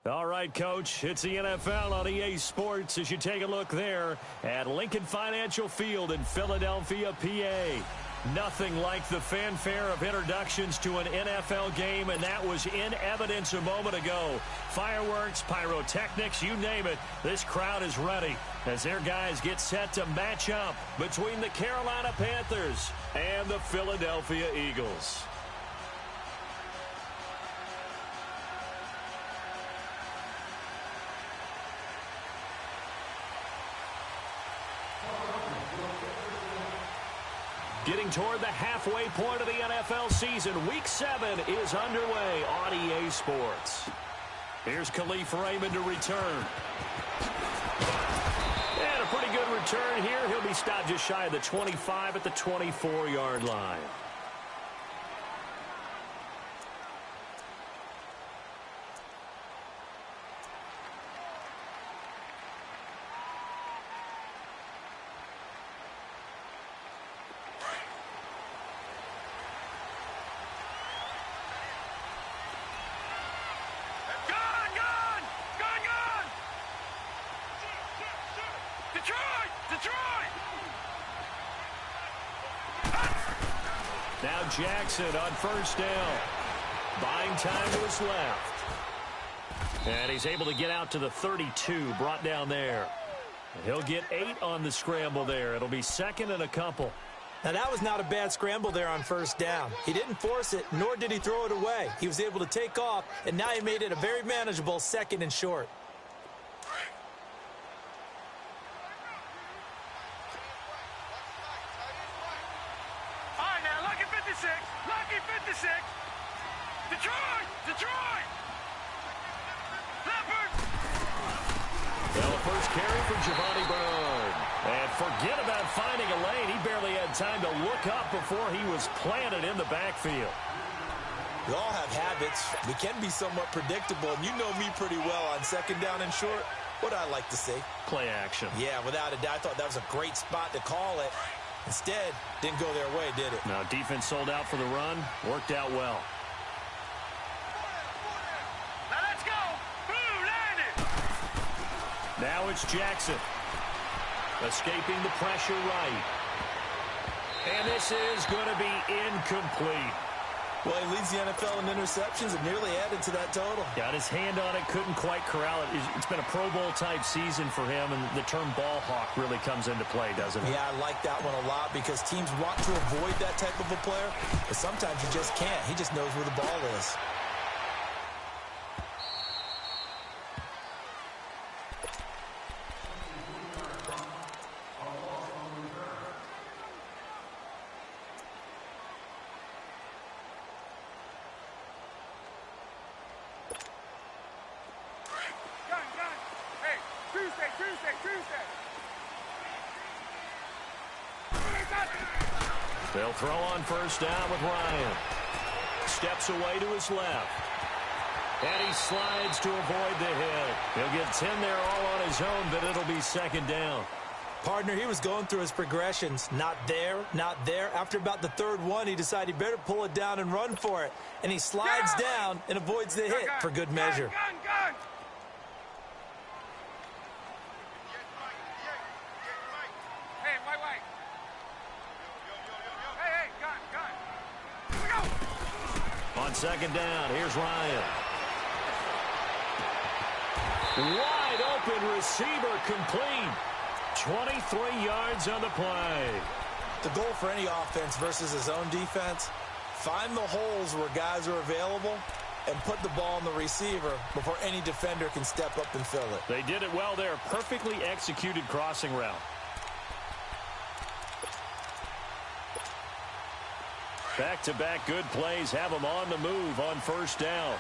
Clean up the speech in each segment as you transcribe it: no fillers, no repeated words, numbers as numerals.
All right, Coach, it's the NFL on EA Sports as you take a look there at Lincoln Financial Field in Philadelphia, PA. Nothing like the fanfare of introductions to an NFL game, and that was in evidence a moment ago. Fireworks, pyrotechnics, you name it, this crowd is ready as their guys get set to match up between the Carolina Panthers and the Philadelphia Eagles. Getting toward the halfway point of the NFL season, Week 7 is underway on EA Sports. Here's Khalif Raymond to return. And a pretty good return here. He'll be stopped just shy of the 25 at the 24-yard line. Now Jackson on first down. Buying time to his left. And he's able to get out to the 32, brought down there. He'll get 8 on the scramble there. It'll be second and a couple. Now, that was not a bad scramble there on first down. He didn't force it, nor did he throw it away. He was able to take off, and now he made it a very manageable second and short. Lucky 56. Detroit. Leopard. Well, the first carry for Giovanni Bernard. And forget about finding a lane. He barely had time to look up before he was planted in the backfield. We all have habits. We can be somewhat predictable, and you know me pretty well on second down and short. What I like to say? Play action. Yeah, without a doubt. I thought that was a great spot to call it. Instead, didn't go their way, did it? Now, defense sold out for the run. Worked out well. Now let's go. Boom, landed. Now it's Jackson. Escaping the pressure right. And this is going to be incomplete. Well, he leads the NFL in interceptions and nearly added to that total. Got his hand on it, couldn't quite corral it. It's been a Pro Bowl-type season for him, and the term ball hawk really comes into play, doesn't it? Yeah, I like that one a lot because teams want to avoid that type of a player, but sometimes you just can't. He just knows where the ball is. They'll throw on first down with Ryan. Steps away to his left. And he slides to avoid the hit. He'll get 10 there all on his own, but it'll be second down. Partner, he was going through his progressions. Not there, not there. After about the third one, he decided he better pull it down and run for it. And he slides down and avoids the hit for good measure. Gun. Hey, white. Hey, gun. Here we go. On second down, here's Ryan. Wide open receiver complete. 23 yards on the play. The goal for any offense versus his own defense, find the holes where guys are available and put the ball on the receiver before any defender can step up and fill it. They did it well there. Perfectly executed crossing route. Back-to-back good plays have them on the move on first down.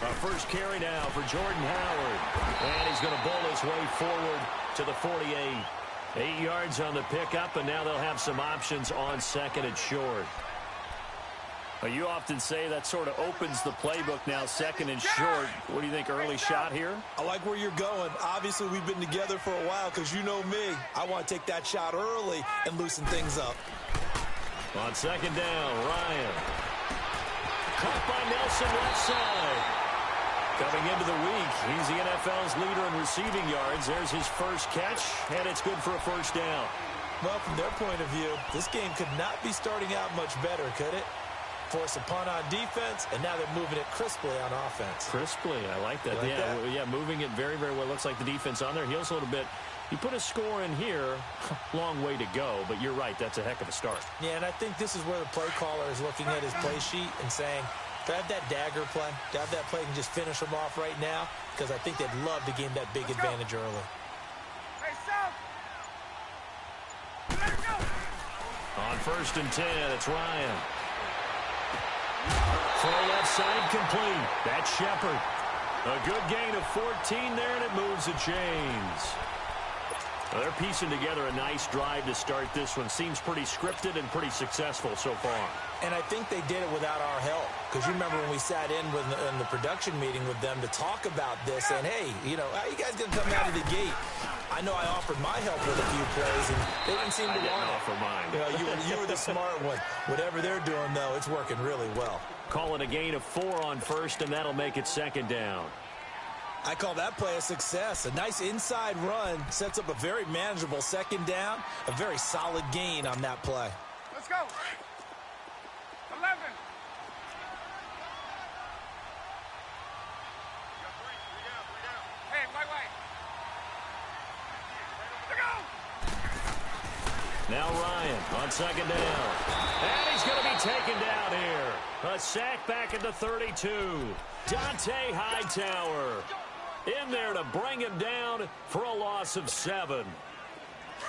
Our first carry now for Jordan Howard. And he's going to bowl his way forward to the 48. 8 yards on the pickup, and now they'll have some options on second and short. You often say that sort of opens the playbook now, second and short. What do you think, early shot here? I like where you're going. Obviously, we've been together for a while because you know me. I want to take that shot early and loosen things up. On second down, Ryan. Caught by Nelson left side. Coming into the week, he's the NFL's leader in receiving yards. There's his first catch, and it's good for a first down. Well, from their point of view, this game could not be starting out much better, could it? Force a punt on defense, and now they're moving it crisply on offense. Crisply, I like that. You like that? Yeah, moving it very, very well. Looks like the defense on their heels a little bit. You put a score in here, long way to go, but you're right, that's a heck of a start. Yeah, and I think this is where the play caller is looking at his play sheet and saying, to have that dagger play, to have that play and just finish them off right now, because I think they'd love to gain that big advantage early. Hey, South! Let it go! On 1st and 10, it's Ryan. Throw left side complete. That's Shepard. A good gain of 14 there, and it moves the chains. Well, they're piecing together a nice drive to start this one. Seems pretty scripted and pretty successful so far. And I think they did it without our help. Because you remember when we sat in the production meeting with them to talk about this, and hey, you know, how you guys going to come out of the gate? I know I offered my help with a few plays, and they didn't seem to want it. Offer mine. You know, you were the smart one. Whatever they're doing, though, it's working really well. Call it a gain of 4 on 1st, and that'll make it 2nd down. I call that play a success. A nice inside run sets up a very manageable 2nd down. A very solid gain on that play. Let's go! 11! Hey, white. Let's go! Now Ryan on 2nd down. And he's going to be taken down here. A sack back at the 32. Dante Hightower in there to bring him down for a loss of 7.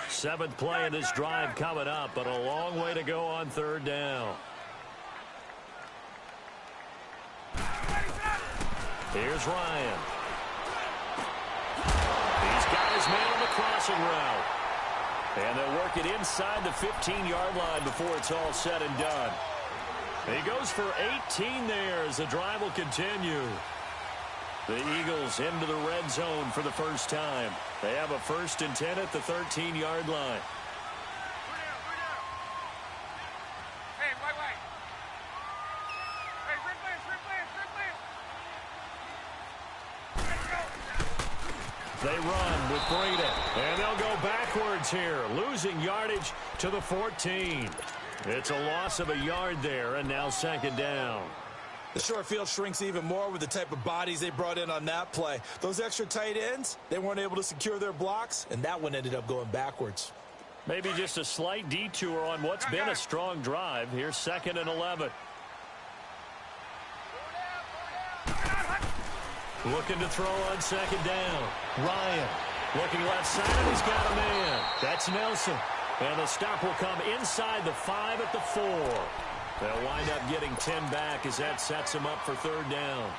7th play in this drive coming up, but a long way to go on 3rd down. Here's Ryan. He's got his man on the crossing route. And they'll work it inside the 15-yard line before it's all said and done. He goes for 18 there as the drive will continue. The Eagles into the red zone for the first time. They have a 1st and 10 at the 13-yard line. Hey, white. Hey, replay. Let's go! They run with Breida, and they'll go backwards here, losing yardage to the 14. It's a loss of a yard there, and now 2nd down. The short field shrinks even more with the type of bodies they brought in on that play. Those extra tight ends, they weren't able to secure their blocks, and that one ended up going backwards. Maybe just a slight detour on what's been a strong drive. Here's 2nd and 11. Looking to throw on 2nd down. Ryan looking left side, and he's got a man. That's Nelson. And the stop will come inside the 5 at the 4. They'll wind up getting 10 back as that sets them up for 3rd down.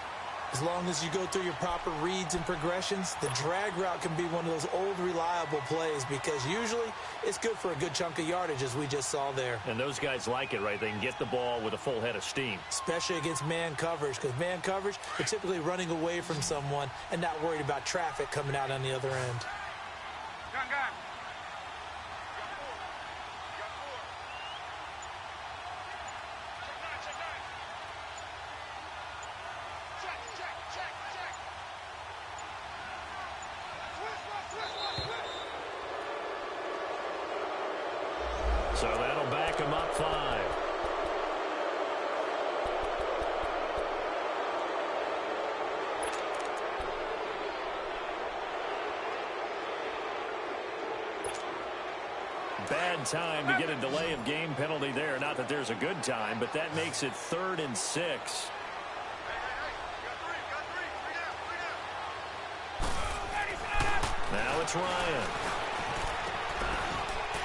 As long as you go through your proper reads and progressions, the drag route can be one of those old reliable plays because usually it's good for a good chunk of yardage as we just saw there. And those guys like it, right? They can get the ball with a full head of steam. Especially against man coverage, because man coverage, they're typically running away from someone and not worried about traffic coming out on the other end. Gun. So that'll back him up 5. Bad time to get a delay of game penalty there. Not that there's a good time, but that makes it 3rd and 6. Now it's Ryan.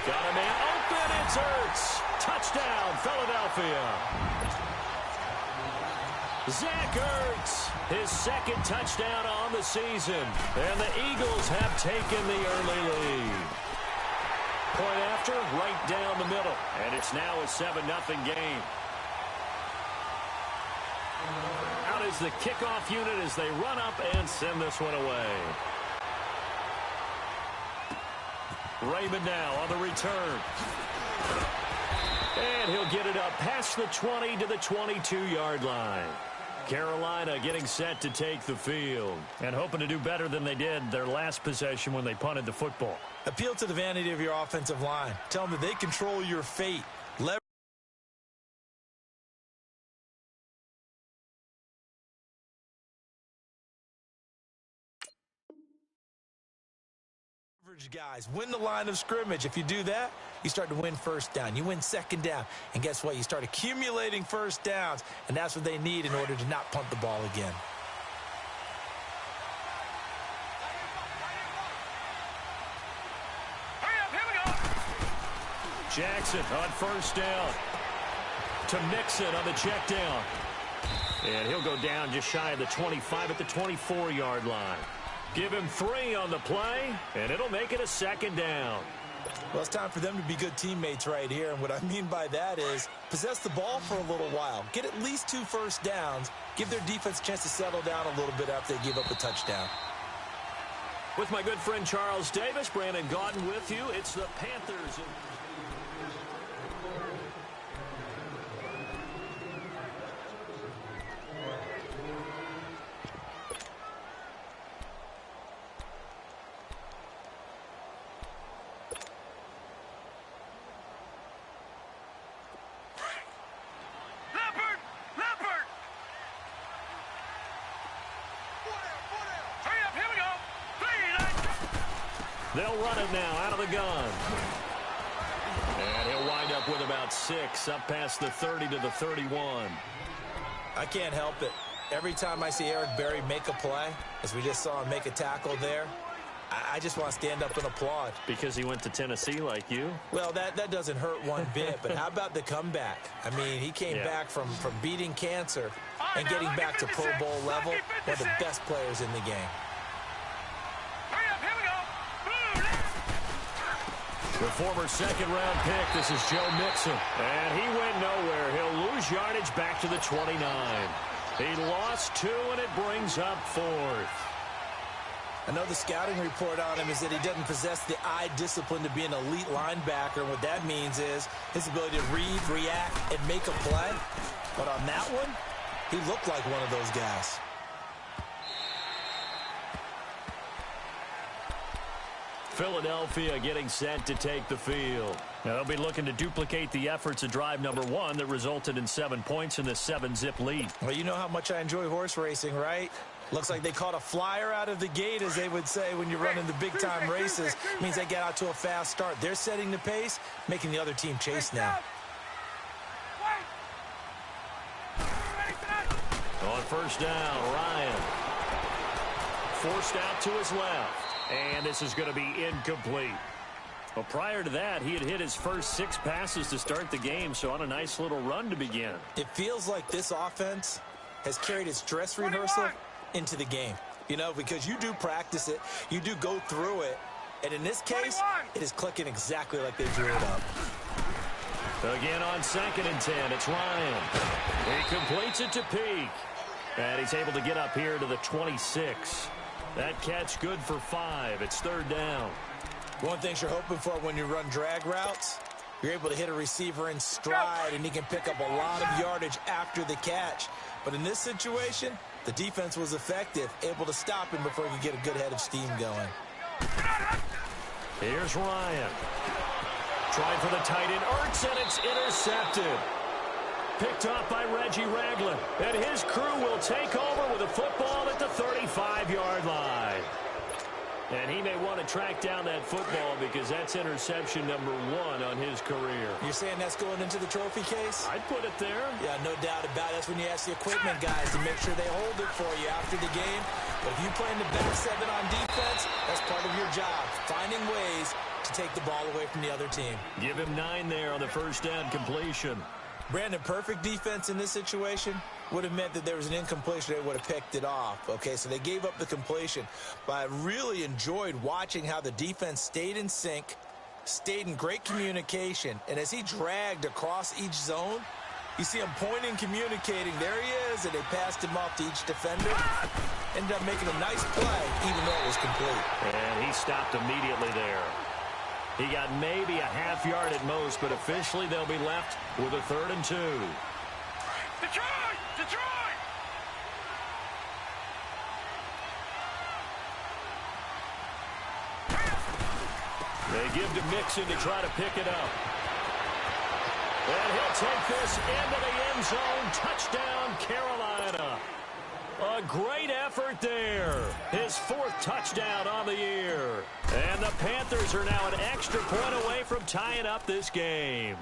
Got a man open. It's Ertz. Touchdown, Philadelphia. Zach Ertz, his 2nd touchdown on the season. And the Eagles have taken the early lead. Point after, right down the middle. And it's now a 7-0 game. Out is the kickoff unit as they run up and send this one away. Raymond now on the return. And he'll get it up past the 20 to the 22-yard line. Carolina getting set to take the field and hoping to do better than they did their last possession when they punted the football. Appeal to the vanity of your offensive line. Tell them that they control your fate. Guys, win the line of scrimmage. If you do that, you start to win first down. You win second down. And guess what? You start accumulating first downs, and that's what they need in order to not punt the ball again. Jackson on first down to Mixon on the check down. And he'll go down just shy of the 25 at the 24-yard line. Give him 3 on the play, and it'll make it a second down. Well, it's time for them to be good teammates right here. And what I mean by that is possess the ball for a little while. Get at least 2 first downs. Give their defense a chance to settle down a little bit after they give up a touchdown. With my good friend Charles Davis, Brandon Gaudin with you. It's the Panthers. They'll run it now out of the gun. And he'll wind up with about 6 up past the 30 to the 31. I can't help it. Every time I see Eric Berry make a play, as we just saw him make a tackle there, I just want to stand up and applaud. Because he went to Tennessee like you? Well, that doesn't hurt one bit, but how about the comeback? I mean, he came back from beating cancer and getting back to Pro Bowl level, one of the best players in the game. The former second-round pick, this is Joe Mixon. And he went nowhere. He'll lose yardage back to the 29. He lost 2, and it brings up 4th. I know the scouting report on him is that he doesn't possess the eye discipline to be an elite linebacker. And what that means is his ability to read, react, and make a play. But on that one, he looked like one of those guys. Philadelphia getting set to take the field. Now they'll be looking to duplicate the efforts of drive number 1 that resulted in 7 points in this 7-zip lead. Well, you know how much I enjoy horse racing, right? Looks like they caught a flyer out of the gate, as they would say when you're running the big-time races. It means they get out to a fast start. They're setting the pace, making the other team chase now. On first down, Ryan. Forced out to his left. And this is going to be incomplete. Well, prior to that, he had hit his first 6 passes to start the game, so on a nice little run to begin. It feels like this offense has carried its dress rehearsal into the game. You know, because you do practice it, you do go through it, and in this case, it is clicking exactly like they drew it up. Again on 2nd and 10, it's Ryan. He completes it to Peak. And he's able to get up here to the 26. That catch good for 5. It's 3rd down. One thing you're hoping for when you run drag routes, you're able to hit a receiver in stride, and he can pick up a lot of yardage after the catch. But in this situation, the defense was effective, able to stop him before he could get a good head of steam going. Here's Ryan. Tried for the tight end, Ertz, and it's intercepted. Picked off by Reggie Ragland. And his crew will take over with a football at the 35-yard line. And he may want to track down that football because that's interception number 1 on his career. You're saying that's going into the trophy case? I'd put it there. Yeah, no doubt about it. That's when you ask the equipment guys to make sure they hold it for you after the game. But if you play in the back 7 on defense, that's part of your job, finding ways to take the ball away from the other team. Give him 9 there on the first down completion. Brandon, perfect defense in this situation would have meant that there was an incompletion. They would have picked it off. Okay, so they gave up the completion. But I really enjoyed watching how the defense stayed in sync, stayed in great communication. And as he dragged across each zone, you see him pointing, communicating. There he is, and they passed him off to each defender. Ended up making a nice play, even though it was complete. And he stopped immediately there. He got maybe a half yard at most, but officially they'll be left with a 3rd and 2. Detroit! Detroit! They give to Mixon to try to pick it up. And he'll take this into the end zone. Touchdown, Carolina. A great effort there. His 4th touchdown on the year. And the Panthers are now an extra point away from tying up this game.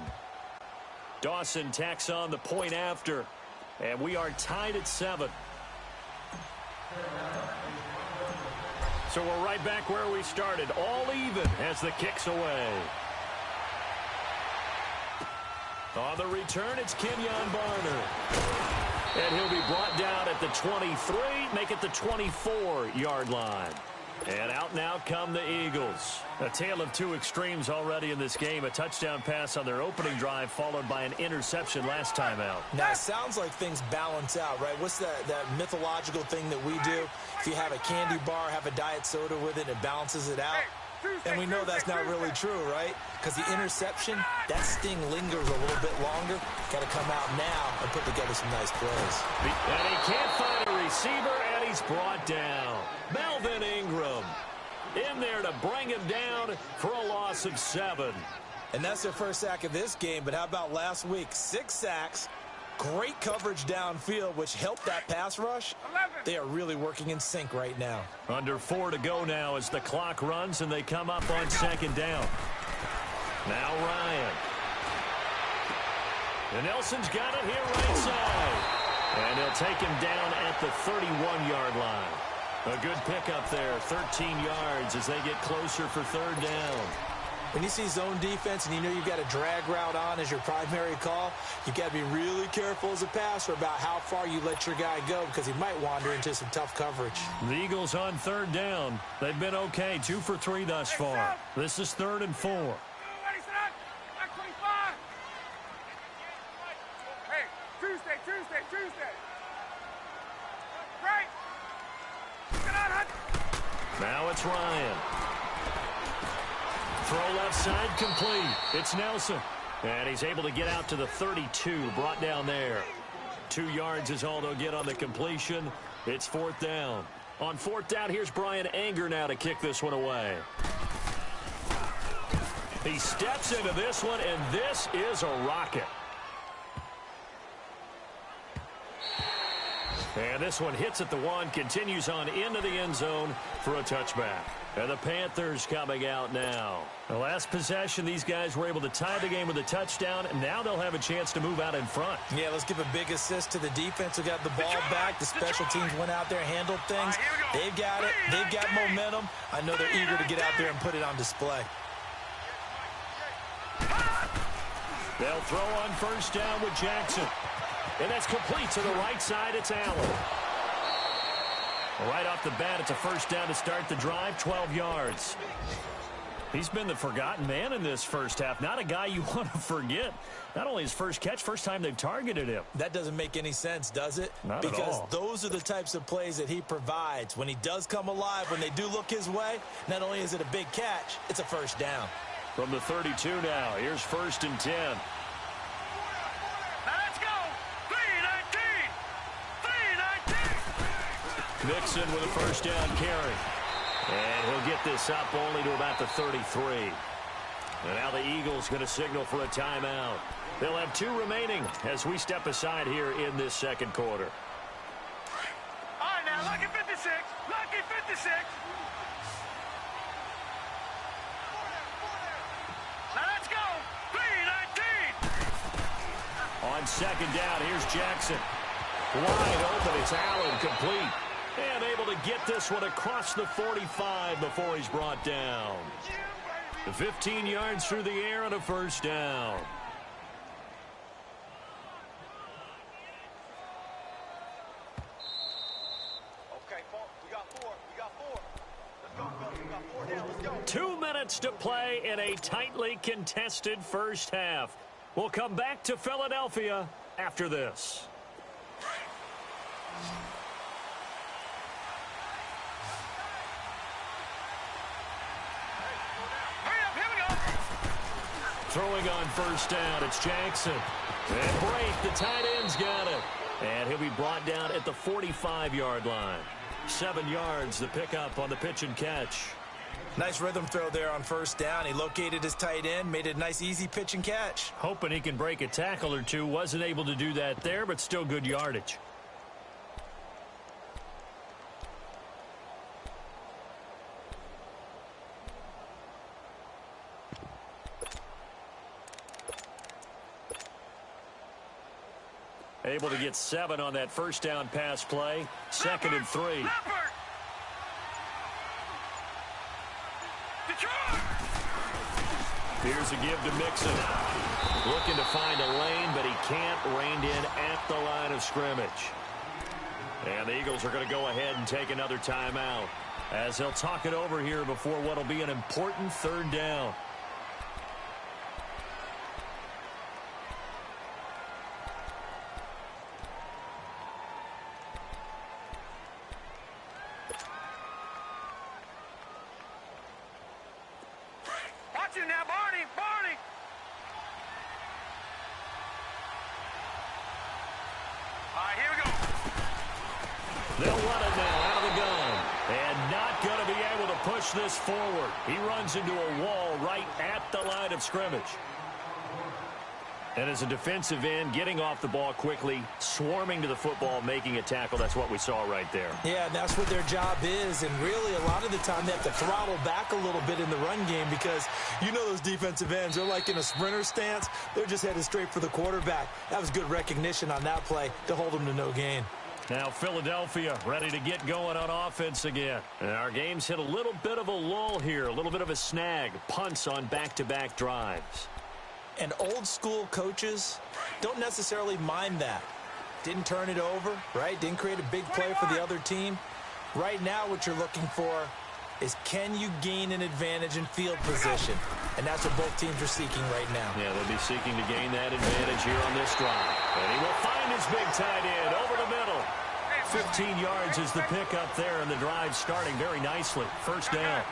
Dawson tacks on the point after. And we are tied at 7. So we're right back where we started. All even as the kick's away. On the return, it's Kenyon Barner. And he'll be brought down at the 23, make it the 24-yard line. And out now come the Eagles. A tale of two extremes already in this game. A touchdown pass on their opening drive followed by an interception last time out. Now, it sounds like things balance out, right? What's that mythological thing that we do? If you have a candy bar, have a diet soda with it, it balances it out. And we know that's not really true, right? Because the interception, that sting lingers a little bit longer. Got to come out now and put together some nice plays. And he can't find a receiver, and he's brought down. Melvin Ingram in there to bring him down for a loss of 7. And that's their first sack of this game, but how about last week? 6 sacks, great coverage downfield, which helped that pass rush. 11. They are really working in sync right now. Under 4 to go now as the clock runs, and they come up on 2nd down. Now Ryan. And Nelson's got it here right side. And he'll take him down at the 31-yard line. A good pickup there, 13 yards as they get closer for 3rd down. When you see zone defense and you know you've got a drag route on as your primary call, you've got to be really careful as a passer about how far you let your guy go because he might wander into some tough coverage. The Eagles on 3rd down. They've been okay, 2 for 3 thus far. This is 3rd and 4. Ready, set, back 25. Hey, Tuesday. Right. Get on, Hunt. Now it's Ryan. Throw left side complete. It's Nelson. And he's able to get out to the 32, brought down there. 2 yards is all they'll get on the completion. It's 4th down. On 4th down, here's Brian Anger now to kick this one away. He steps into this one, and this is a rocket. And this one hits at the 1, continues on into the end zone for a touchback. And the Panthers coming out now. The last possession, these guys were able to tie the game with a touchdown, and now they'll have a chance to move out in front. Yeah, let's give a big assist to the defense who got the ball back. The special teams went out there, handled things. They've got it. They've got momentum. I know they're eager to get out there and put it on display. They'll throw on 1st down with Jackson. And that's complete to the right side. It's Allen. Right off the bat, it's a 1st down to start the drive, 12 yards. He's been the forgotten man in this first half. Not a guy you want to forget. Not only his first catch, first time they've targeted him. That doesn't make any sense, does it? Not at all. Because those are the types of plays that he provides. When he does come alive, when they do look his way, not only is it a big catch, it's a 1st down. From the 32 now, here's 1st and 10. Mixon with a 1st down carry. And he'll get this up only to about the 33. And now the Eagles going to signal for a timeout. They'll have 2 remaining as we step aside here in this 2nd quarter. All right, now, lucky 56. Lucky 56. Now, let's go. 3-19. On 2nd down, here's Jackson. Wide open, it's Allen, complete. And able to get this one across the 45 before he's brought down. 15 yards through the air and a 1st down. Okay, we got 4. Let's go, fellas. We got 4 down. Let's go. 2 minutes to play in a tightly contested first half. We'll come back to Philadelphia after this. Hurry up, here we go. Throwing on first down, it's Jackson. And break, the tight end's got it. And he'll be brought down at the 45-yard line. 7 yards, the pickup on the pitch and catch. Nice rhythm throw there on first down. He located his tight end, made it a nice, easy pitch and catch. Hoping he can break a tackle or two. Wasn't able to do that there, but still good yardage. Able to get 7 on that first down pass play. 2nd and 3. Here's a give to Mixon. Looking to find a lane, but he can't. Reined in at the line of scrimmage. And the Eagles are going to go ahead and take another timeout as they'll talk it over here before what will be an important 3rd down. This forward. He runs into a wall right at the line of scrimmage. And as a defensive end, getting off the ball quickly, swarming to the football, making a tackle, that's what we saw right there. Yeah, and that's what their job is. And really, a lot of the time, they have to throttle back a little bit in the run game because you know those defensive ends, they're like in a sprinter stance. They're just headed straight for the quarterback. That was good recognition on that play to hold them to no gain. Now Philadelphia ready to get going on offense again. And our game's hit a little bit of a lull here, a little bit of a snag. Punts on back-to-back drives. And old-school coaches don't necessarily mind that. Didn't turn it over, right? Didn't create a big play for the other team. Right now what you're looking for is can you gain an advantage in field position? And that's what both teams are seeking right now. Yeah, they'll be seeking to gain that advantage here on this drive. And he will find his big tight end over the middle. 15 yards is the pickup there, and the drive starting very nicely. First down.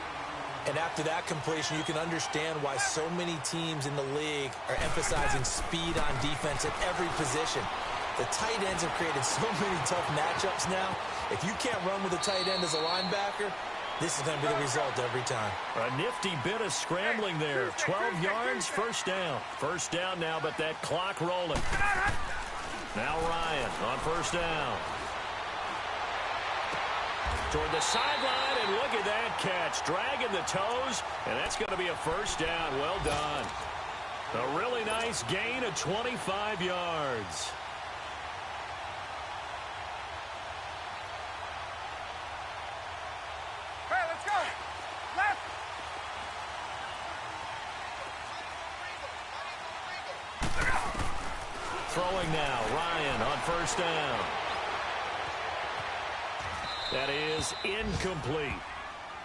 And after that completion, you can understand why so many teams in the league are emphasizing speed on defense at every position. The tight ends have created so many tough matchups now. If you can't run with a tight end as a linebacker, this is going to be the result every time. A nifty bit of scrambling there. 12 yards, first down. First down now, but that clock rolling. Now Ryan on first down. Toward the sideline, and look at that catch. Dragging the toes, and that's going to be a first down. Well done. A really nice gain of 25 yards. Hey, let's go. Left. Throwing now, Ryan on first down. That is incomplete.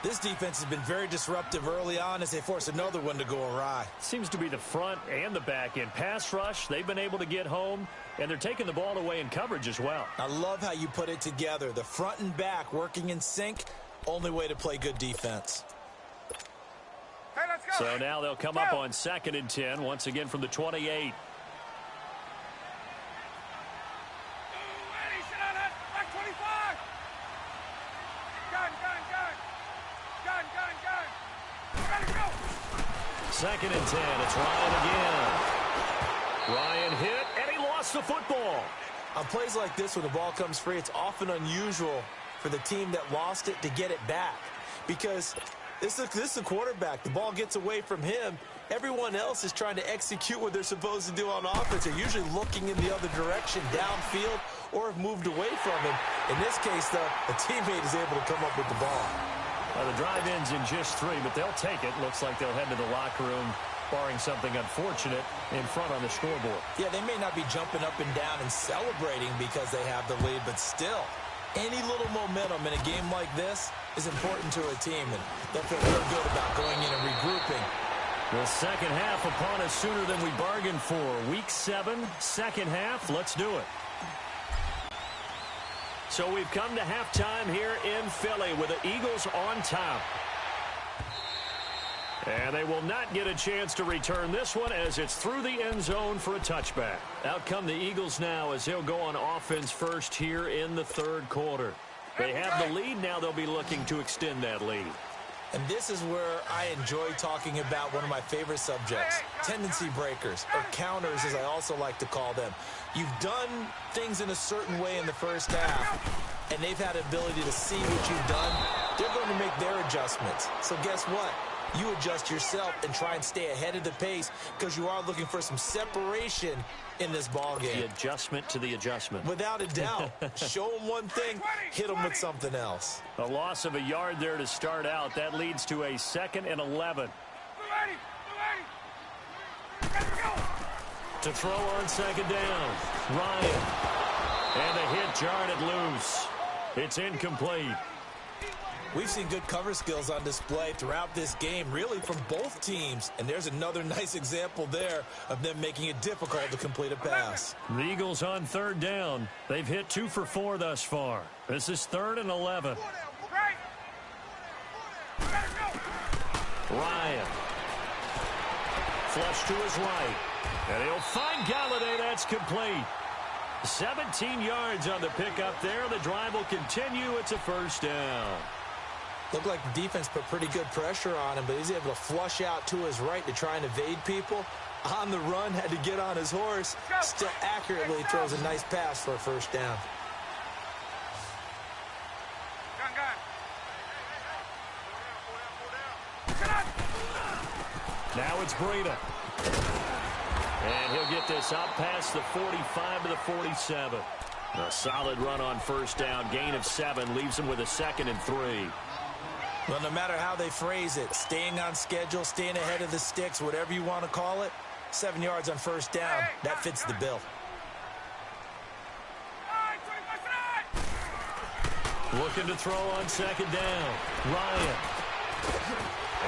This defense has been very disruptive early on as they force another one to go awry. Seems to be the front and the back end. Pass rush, they've been able to get home, and they're taking the ball away in coverage as well. I love how you put it together. The front and back working in sync, only way to play good defense. Hey, let's go. So now they'll come up on 2nd and 10, once again from the 28. Second and 10. It's Ryan again. Ryan hit, and he lost the football. On plays like this, when the ball comes free, it's often unusual for the team that lost it to get it back. Because this is the quarterback. The ball gets away from him. Everyone else is trying to execute what they're supposed to do on offense. They're usually looking in the other direction, downfield, or have moved away from him. In this case, though, a teammate is able to come up with the ball. Well, the drive ends in just 3, but they'll take it. Looks like they'll head to the locker room, barring something unfortunate, in front on the scoreboard. Yeah, they may not be jumping up and down and celebrating because they have the lead, but still, any little momentum in a game like this is important to a team, and they'll feel real good about going in and regrouping. The second half upon us sooner than we bargained for. Week 7, second half. Let's do it. So we've come to halftime here in Philly with the Eagles on top. And they will not get a chance to return this one as it's through the end zone for a touchback. Out come the Eagles now as they'll go on offense first here in the third quarter. They have the lead. Now they'll be looking to extend that lead. And this is where I enjoy talking about one of my favorite subjects, tendency breakers, or counters as I also like to call them. You've done things in a certain way in the first half, and they've had the ability to see what you've done. They're going to make their adjustments. So guess what? You adjust yourself and try and stay ahead of the pace because you are looking for some separation in this ball game. The adjustment to the adjustment. Without a doubt. Show them one thing, hit them with something else. A loss of a yard there to start out. That leads to a 2nd and 11. To throw on second down. Ryan. And a hit jarred it loose. It's incomplete. We've seen good cover skills on display throughout this game, really from both teams. And there's another nice example there of them making it difficult to complete a pass. The Eagles on third down. They've hit 2 for 4 thus far. This is 3rd and 11. Ryan. Flush to his right. And he'll find Galladay. That's complete. 17 yards on the pickup there. The drive will continue. It's a first down. Looked like the defense put pretty good pressure on him, but he's able to flush out to his right to try and evade people. On the run, had to get on his horse. Still accurately throws a nice pass for a first down. Now it's Breida. And he'll get this out past the 45 to the 47. A solid run on first down. Gain of 7 leaves him with a 2nd and 3. Well, no matter how they phrase it, staying on schedule, staying ahead of the sticks, whatever you want to call it, 7 yards on first down, that fits the bill. Looking to throw on second down. Ryan.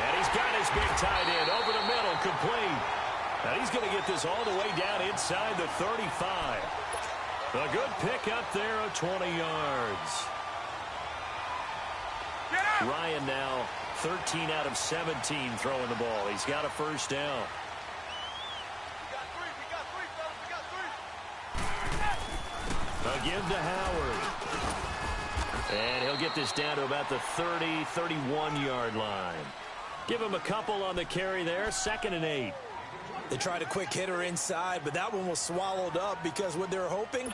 And he's got his big tight end over the middle, complete. Now he's going to get this all the way down inside the 35. A good pick up there of 20 yards. Ryan now 13 out of 17 throwing the ball. He's got a first down. Again to Howard. And he'll get this down to about the 30, 31-yard line. Give him a couple on the carry there. 2nd and 8. They tried a quick hitter inside, but that one was swallowed up because what they're hoping,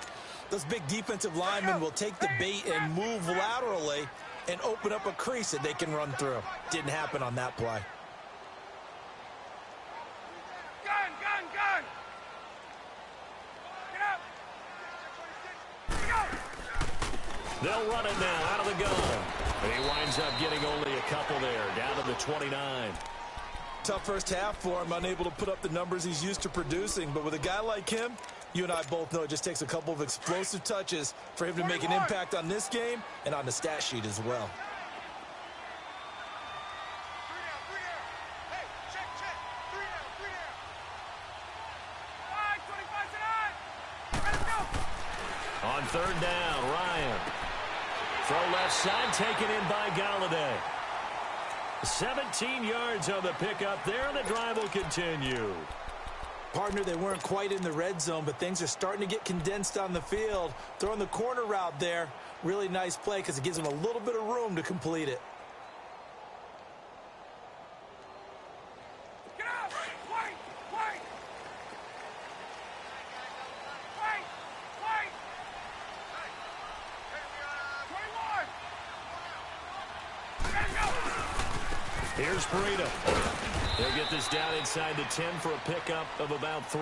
those big defensive linemen will take the bait and move laterally and open up a crease that they can run through. Didn't happen on that play. Gun! Get up! They'll run it now out of the gun. And he winds up getting only a couple there, down to the 29. Tough first half for him, unable to put up the numbers he's used to producing. But with a guy like him, you and I both know it just takes a couple of explosive touches for him to make an impact on this game and on the stat sheet as well. Hey, check. 3 down. On third down, Ryan. Throw left side, taken in by Galladay. 17 yards on the pickup there, and the drive will continue. Partner, they weren't quite in the red zone, but things are starting to get condensed on the field. Throwing the corner route there, really nice play because it gives them a little bit of room to complete it. Get up! Wait! Here's Breida. They'll get this down inside the 10 for a pickup of about 3.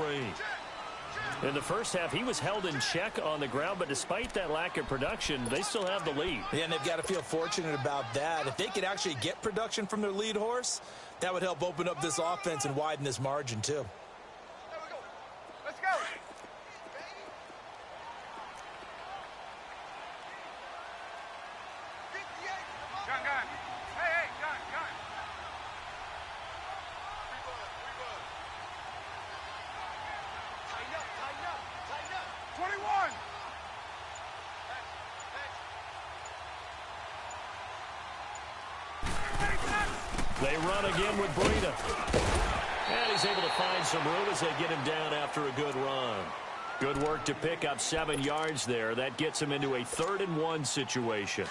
In the first half, he was held in check on the ground, but despite that lack of production, they still have the lead. Yeah, and they've got to feel fortunate about that. If they could actually get production from their lead horse, that would help open up this offense and widen this margin too. There we go. Let's go. Gun. Hey, gun. Tighten up. 21. They run again with Breida. And he's able to find some room as they get him down after a good run. Good work to pick up 7 yards there. That gets him into a 3rd-and-1 situation.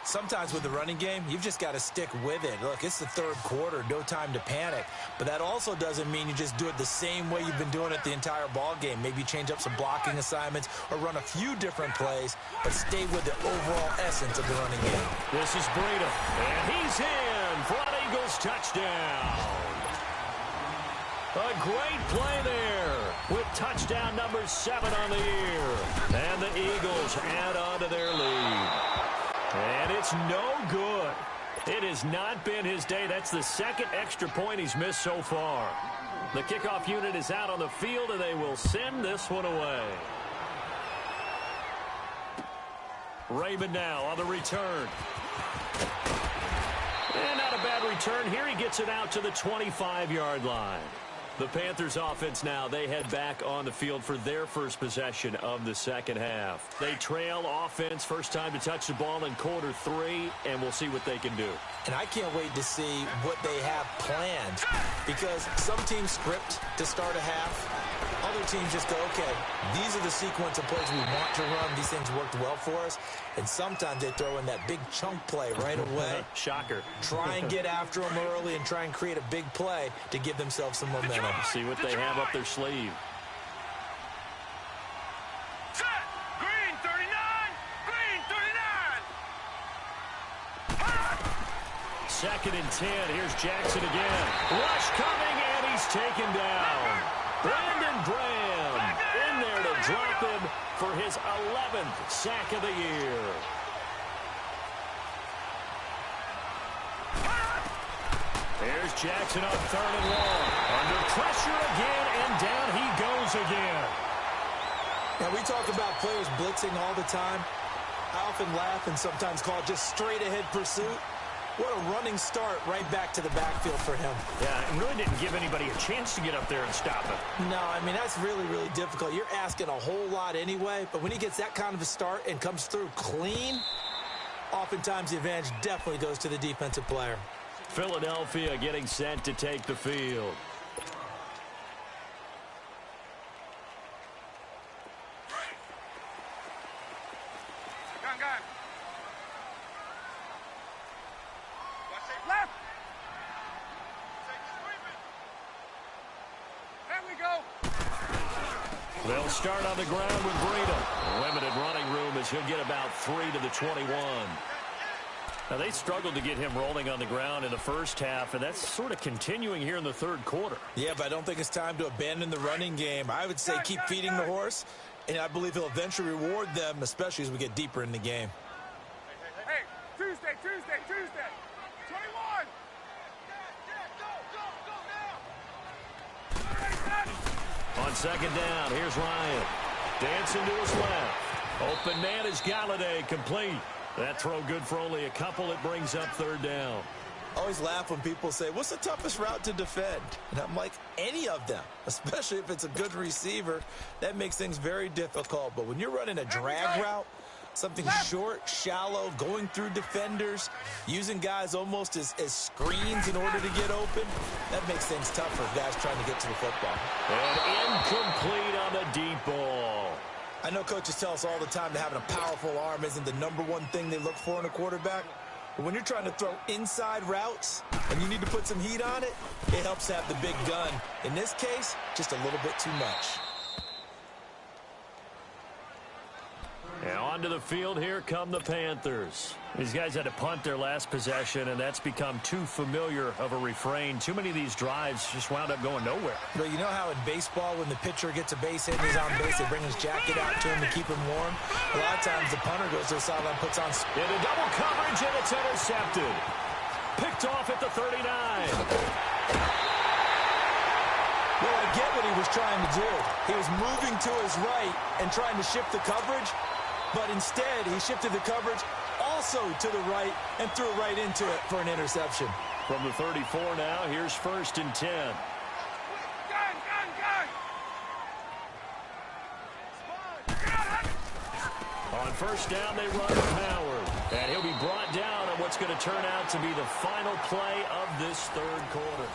Sometimes with the running game, you've just got to stick with it. Look, it's the 3rd quarter, no time to panic. But that also doesn't mean you just do it the same way you've been doing it the entire ball game. Maybe change up some blocking assignments or run a few different plays, but stay with the overall essence of the running game. This is Breida, and he's in for an Eagles touchdown. A great play there with touchdown number 7 on the year. And the Eagles add on to their lead. And it's no good. It has not been his day. That's the 2nd extra point he's missed so far. The kickoff unit is out on the field, and they will send this one away. Raymond now on the return. And not a bad return here. He gets it out to the 25-yard line. The Panthers offense now, they head back on the field for their first possession of the 2nd half. They trail offense, first time to touch the ball in quarter 3, and we'll see what they can do. And I can't wait to see what they have planned, because some teams script to start a half. Other teams just go, okay, these are the sequence of plays we want to run. These things worked well for us. And sometimes they throw in that big chunk play right away. Shocker. Try and get after them early and try and create a big play to give themselves some momentum. See what they have up their sleeve. Set. Green 39. Green 39. 2nd and 10. Here's Jackson again. Rush coming, and he's taken down. Brandon Graham in there to drop him for his 11th sack of the year. There's Jackson on 3rd and long. Under pressure again, and down he goes again. Now, we talk about players blitzing all the time. I often laugh and sometimes call it just straight-ahead pursuit. What a running start right back to the backfield for him. Yeah, and really didn't give anybody a chance to get up there and stop him. No, I mean, that's really, really difficult. You're asking a whole lot anyway, but when he gets that kind of a start and comes through clean, oftentimes the advantage definitely goes to the defensive player. Philadelphia getting set to take the field. Gun. Left. There we go. They'll start on the ground with Breida. Limited running room as he'll get about 3 to the 21. Now, they struggled to get him rolling on the ground in the first half, and that's sort of continuing here in the 3rd quarter. Yeah, but I don't think it's time to abandon the running game. I would say keep feeding the horse, and I believe he'll eventually reward them, especially as we get deeper in the game. Hey, Tuesday. 21. Go now. On 2nd down, here's Ryan. Dancing to his left. Open man is Galladay, complete. That throw good for only a couple. It brings up 3rd down. I always laugh when people say, what's the toughest route to defend? And I'm like, any of them, especially if it's a good receiver. That makes things very difficult. But when you're running a drag route, something short, shallow, going through defenders, using guys almost as screens in order to get open, that makes things tough for guys trying to get to the football. And incomplete on the deep ball. I know coaches tell us all the time that having a powerful arm isn't the #1 thing they look for in a quarterback. But when you're trying to throw inside routes and you need to put some heat on it, it helps to have the big gun. In this case, just a little bit too much. And onto the field, here come the Panthers. These guys had to punt their last possession, and that's become too familiar of a refrain. Too many of these drives just wound up going nowhere. But you know how in baseball, when the pitcher gets a base hit and he's on base, they bring his jacket out to him to keep him warm? A lot of times the punter goes to the sideline, puts on... Into double coverage, and it's intercepted. Picked off at the 39. Well, I get what he was trying to do. He was moving to his right and trying to shift the coverage, but instead he shifted the coverage also to the right and threw it right into it for an interception. From the 34 now, here's 1st and 10. Gun. On 1st down, they run with Howard. And he'll be brought down on what's what's going to turn out to be the final play of this third quarter.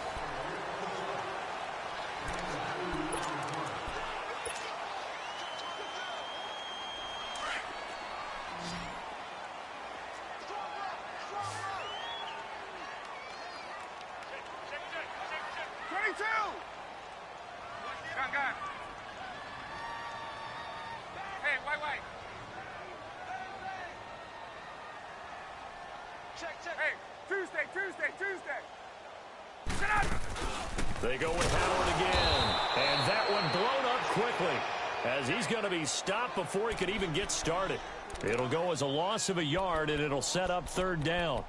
They go with Howard again. And that one blown up quickly as he's going to be stopped before he could even get started. It'll go as a loss of a yard, and it'll set up third down.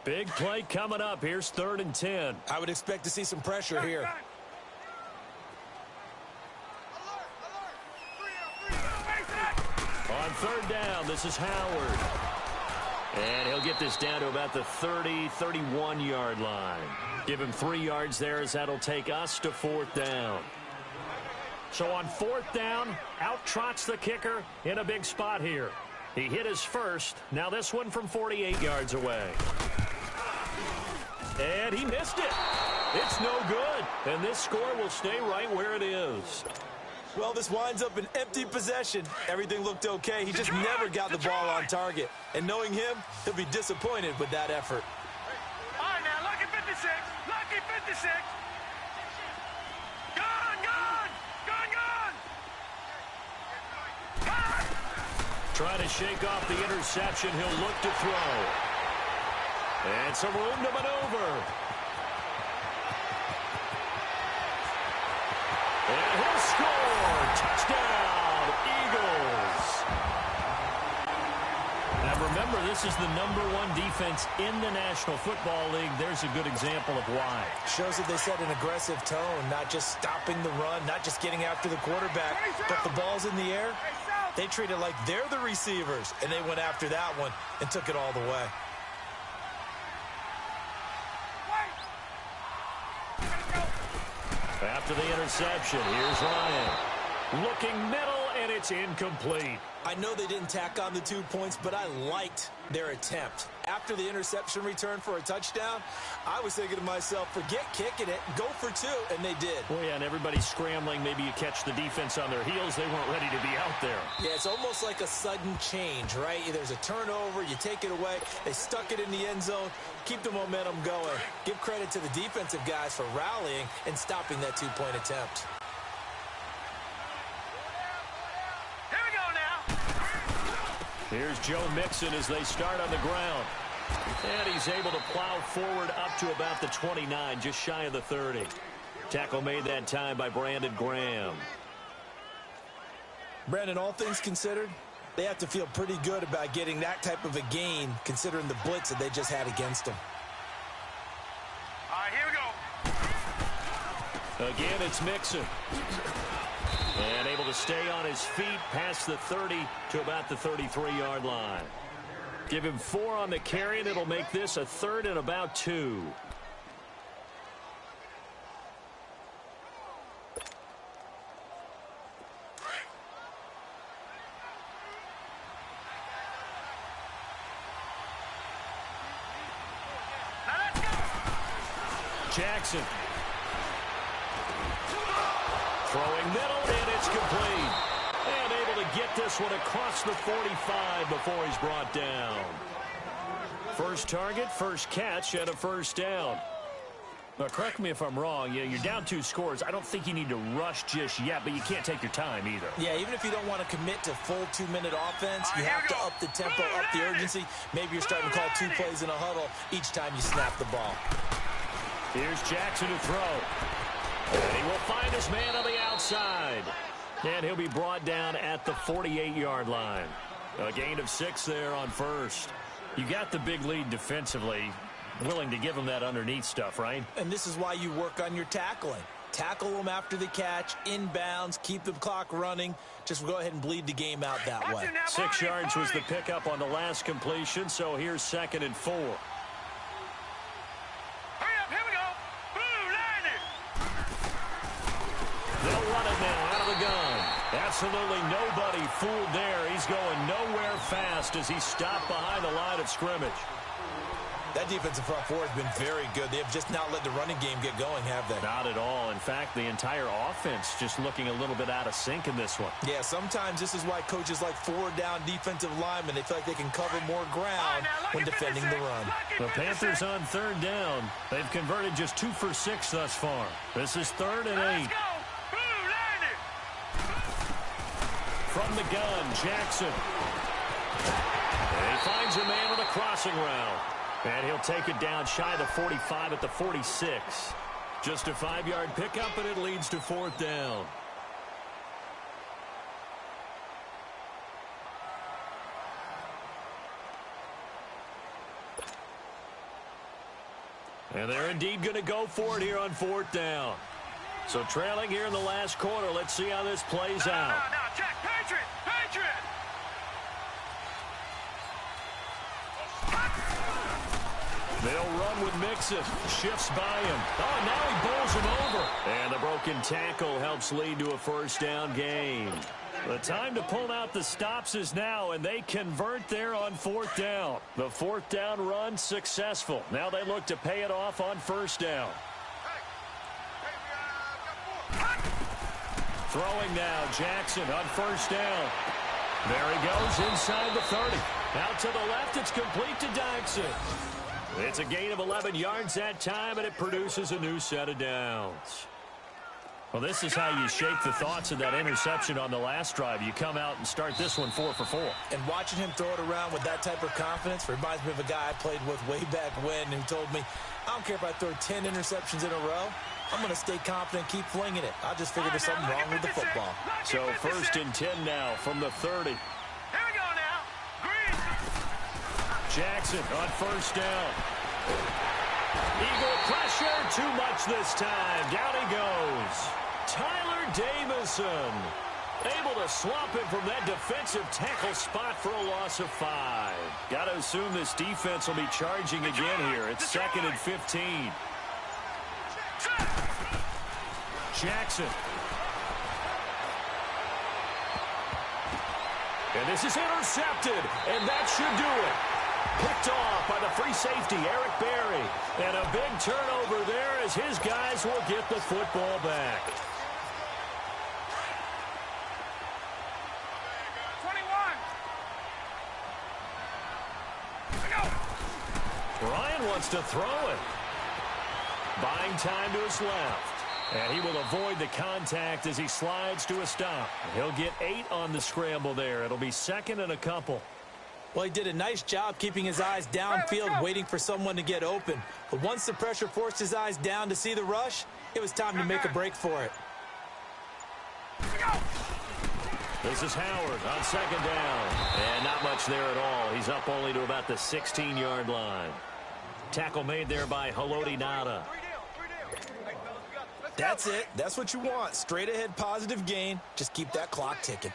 Big play coming up. Here's 3rd and 10. I would expect to see some pressure here. On 3rd down, this is Howard. And he'll get this down to about the 30, 31-yard line. Give him 3 yards there as that'll take us to 4th down. So on 4th down, out trots the kicker in a big spot here. He hit his first. Now this one from 48 yards away. And he missed it. It's no good. And this score will stay right where it is. Well, this winds up an empty possession. Everything looked okay. He just never got the ball on target. And knowing him, he'll be disappointed with that effort. All right, now, lucky 56. Lucky 56. Gone, gone. Gone, gone. Trying to shake off the interception. He'll look to throw. And some room to maneuver. And he'll score. Touchdown, Eagles. Now remember, this is the #1 defense in the National Football League. There's a good example of why. Shows that they set an aggressive tone, not just stopping the run, not just getting after the quarterback, but the ball's in the air. They treat it like they're the receivers, and they went after that one and took it all the way. After the interception, here's Ryan. Looking middle, and it's incomplete. I know they didn't tack on the 2 points, but I liked their attempt. After the interception return for a touchdown, I was thinking to myself, forget kicking it, go for 2, and they did. Well, yeah, and everybody's scrambling. Maybe you catch the defense on their heels. They weren't ready to be out there. Yeah, it's almost like a sudden change, right? There's a turnover, you take it away. They stuck it in the end zone. Keep the momentum going. Give credit to the defensive guys for rallying and stopping that 2-point attempt. Here's Joe Mixon as they start on the ground. And he's able to plow forward up to about the 29, just shy of the 30. Tackle made that time by Brandon Graham. Brandon, all things considered, they have to feel pretty good about getting that type of a gain, considering the blitz that they just had against them. All right, here we go. Again, it's Mixon. And able to stay on his feet past the 30 to about the 33-yard line. Give him 4 on the carry, and it'll make this a 3rd and about 2. Now let's go. Jackson. Throwing middle, and it's complete. And able to get this one across the 45 before he's brought down. First target, first catch, and a first down. Now, correct me if I'm wrong. You're down 2 scores. I don't think you need to rush just yet, but you can't take your time either. Yeah, even if you don't want to commit to full 2-minute offense, you have to up the tempo, up the urgency. Maybe you're starting to call 2 plays in a huddle each time you snap the ball. Here's Jackson to throw. And he will find his man on the outside. And he'll be brought down at the 48-yard line. A gain of 6 there on first. You got the big lead defensively. Willing to give him that underneath stuff, right? And this is why you work on your tackling. Tackle them after the catch, inbounds, keep the clock running. Just go ahead and bleed the game out that way. 6 yards was the pickup on the last completion, so here's 2nd and 4. Absolutely nobody fooled there. He's going nowhere fast as he's stopped behind the line of scrimmage. That defensive front four has been very good. They have just not let the running game get going, have they? Not at all. In fact, the entire offense just looking a little bit out of sync in this one. Yeah, sometimes this is why coaches like four-down defensive linemen, they feel like they can cover more ground when defending the run. The Panthers on third down. They've converted just 2 for 6 thus far. This is 3rd and 8. From the gun, Jackson. And he finds a man with a crossing route. And he'll take it down shy of the 45 at the 46. Just a 5-yard pickup, and it leads to 4th down. And they're indeed going to go for it here on 4th down. So trailing here in the last quarter. Let's see how this plays out. Now, check. Patriot! Patriot! They'll run with Mixon. Shifts by him. Oh, now he bowls him over. And the broken tackle helps lead to a 1st down gain. The time to pull out the stops is now, and they convert there on 4th down. The 4th down run successful. Now they look to pay it off on 1st down. Throwing now, Jackson on 1st down. There he goes inside the 30. Out to the left, it's complete to Dyson. It's a gain of 11 yards that time, and it produces a new set of downs. Well, this is how you shake the thoughts of that interception on the last drive. You come out and start this one 4 for 4. And watching him throw it around with that type of confidence reminds me of a guy I played with way back when who told me, I don't care if I throw 10 interceptions in a row. I'm going to stay confident, keep flinging it. I just figured there's something wrong with the football. So 1st and 10 now from the 30. Here we go now. Green. Jackson on 1st down. Eagle pressure, too much this time. Down he goes. Tyler Davison able to swamp him from that defensive tackle spot for a loss of 5. Got to assume this defense will be charging again here. It's 2nd and 15. Jackson. And this is intercepted, and that should do it. Picked off by the free safety, Eric Berry. And a big turnover there as his guys will get the football back. 21. Ryan wants to throw it. Buying time to his left. And he will avoid the contact as he slides to a stop. He'll get 8 on the scramble there. It'll be 2nd and a couple. Well, he did a nice job keeping his eyes downfield, waiting for someone to get open. But once the pressure forced his eyes down to see the rush, it was time to make a break for it. This is Howard on 2nd down. And not much there at all. He's up only to about the 16-yard line. Tackle made there by Haloti Ngata. That's it. That's what you want. Straight ahead positive gain. Just keep that clock ticking.